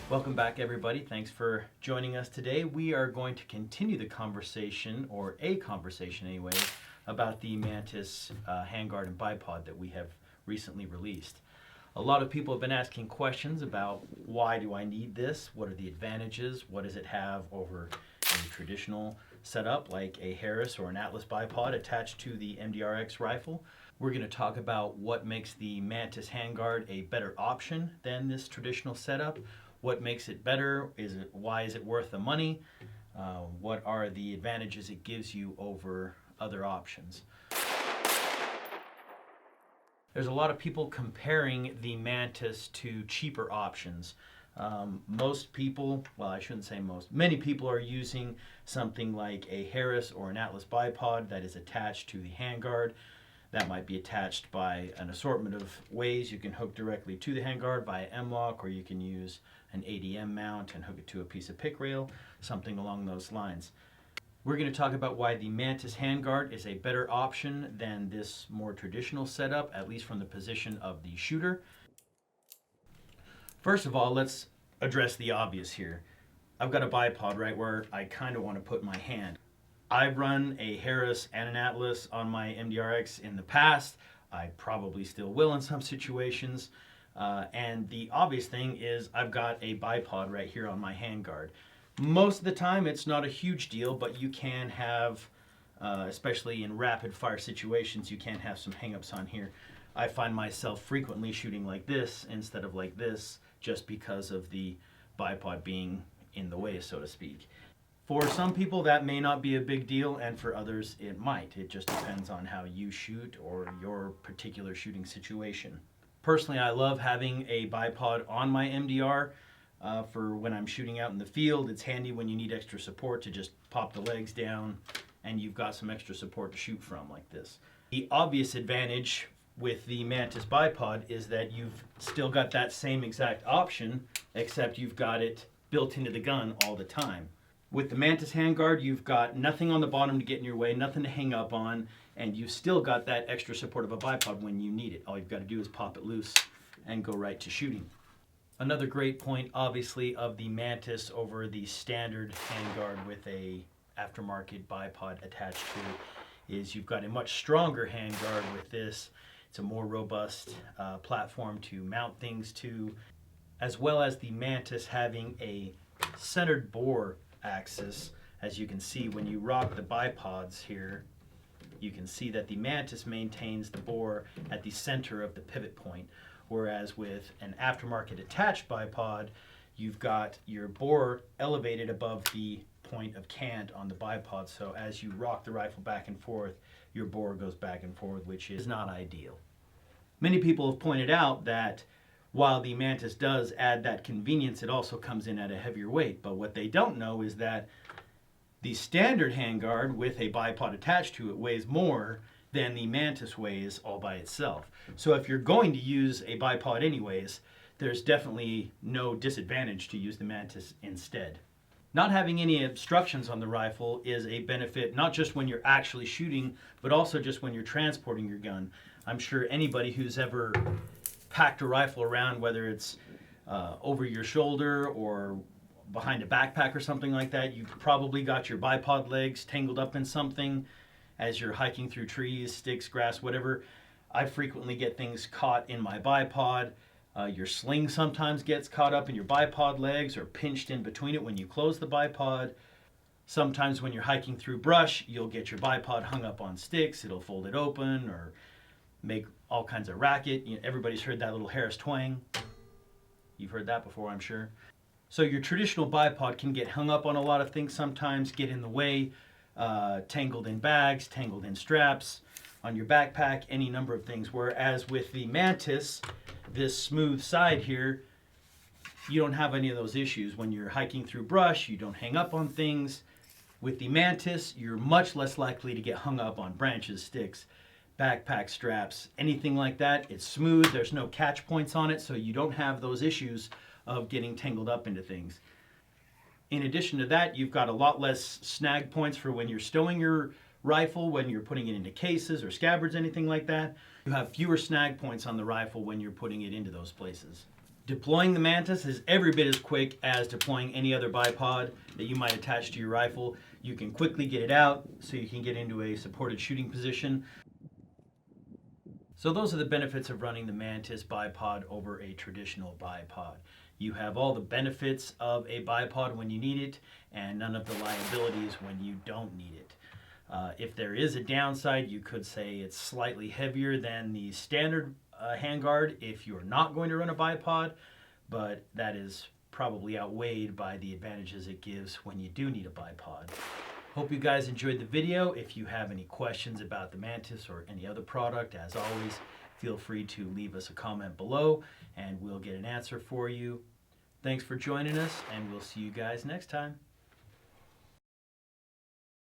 Welcome back, everybody. Thanks for joining us today. We are going to continue the conversation, or a conversation anyway, about the Mantis handguard and bipod that we have recently released. A lot of people have been asking questions about why do I need this? What are the advantages? What does it have over a traditional setup like a Harris or an Atlas bipod attached to the MDRX rifle? We're going to talk about what makes the Mantis handguard a better option than this traditional setup. What makes it better? Why is it worth the money? What are the advantages it gives you over other options? There's a lot of people comparing the Mantis to cheaper options. Most people, well, I shouldn't say most, many people are using something like a Harris or an Atlas bipod that is attached to the handguard. That might be attached by an assortment of ways. You can hook directly to the handguard via M-lock, or you can use an ADM mount and hook it to a piece of pick rail, something along those lines. We're going to talk about why the Mantis handguard is a better option than this more traditional setup, at least from the position of the shooter. First of all, let's address the obvious here. I've got a bipod right where I kind of want to put my hand. I've run a Harris and an Atlas on my MDRX in the past. I probably still will in some situations. And the obvious thing is I've got a bipod right here on my handguard. Most of the time it's not a huge deal, but you can have, especially in rapid fire situations, you can have some hangups on here. I find myself frequently shooting like this instead of like this just because of the bipod being in the way, so to speak. For some people that may not be a big deal, and for others it might. It just depends on how you shoot or your particular shooting situation. Personally, I love having a bipod on my MDR for when I'm shooting out in the field. It's handy when you need extra support to just pop the legs down and you've got some extra support to shoot from like this. The obvious advantage with the Mantis bipod is that you've still got that same exact option, except you've got it built into the gun all the time. With the Mantis handguard, you've got nothing on the bottom to get in your way, nothing to hang up on, and you've still got that extra support of a bipod when you need it. All you've got to do is pop it loose and go right to shooting. Another great point, obviously, of the Mantis over the standard handguard with a aftermarket bipod attached to it is you've got a much stronger handguard with this. It's a more robust platform to mount things to, as well as the Mantis having a centered bore axis. As you can see when you rock the bipods here, you can see that the Mantis maintains the bore at the center of the pivot point, whereas with an aftermarket attached bipod, you've got your bore elevated above the point of cant on the bipod, so as you rock the rifle back and forth, your bore goes back and forth, which is not ideal. Many people have pointed out that while the Mantis does add that convenience, it also comes in at a heavier weight. But what they don't know is that the standard handguard with a bipod attached to it weighs more than the Mantis weighs all by itself. So if you're going to use a bipod anyways, there's definitely no disadvantage to use the Mantis instead. Not having any obstructions on the rifle is a benefit, not just when you're actually shooting, but also just when you're transporting your gun. I'm sure anybody who's ever packed a rifle around, whether it's over your shoulder or behind a backpack or something like that, you've probably got your bipod legs tangled up in something as you're hiking through trees, sticks, grass, whatever. I frequently get things caught in my bipod. Your sling sometimes gets caught up in your bipod legs or pinched in between it when you close the bipod. Sometimes when you're hiking through brush, you'll get your bipod hung up on sticks. It'll fold it open or make all kinds of racket. You know, everybody's heard that little Harris twang. You've heard that before, I'm sure. So your traditional bipod can get hung up on a lot of things sometimes, get in the way, tangled in bags, tangled in straps, on your backpack, any number of things. Whereas with the Mantis, this smooth side here, you don't have any of those issues. When you're hiking through brush, you don't hang up on things. With the Mantis, you're much less likely to get hung up on branches, sticks, backpack straps, anything like that. It's smooth, there's no catch points on it, so you don't have those issues of getting tangled up into things. In addition to that, you've got a lot less snag points for when you're stowing your rifle, when you're putting it into cases or scabbards, anything like that. You have fewer snag points on the rifle when you're putting it into those places. Deploying the Mantis is every bit as quick as deploying any other bipod that you might attach to your rifle. You can quickly get it out so you can get into a supported shooting position. So those are the benefits of running the Mantis bipod over a traditional bipod. You have all the benefits of a bipod when you need it, and none of the liabilities when you don't need it. If there is a downside, you could say it's slightly heavier than the standard handguard if you're not going to run a bipod, but that is probably outweighed by the advantages it gives when you do need a bipod. Hope you guys enjoyed the video. If you have any questions about the Mantis or any other product, as always, feel free to leave us a comment below and we'll get an answer for you. Thanks for joining us, and we'll see you guys next time.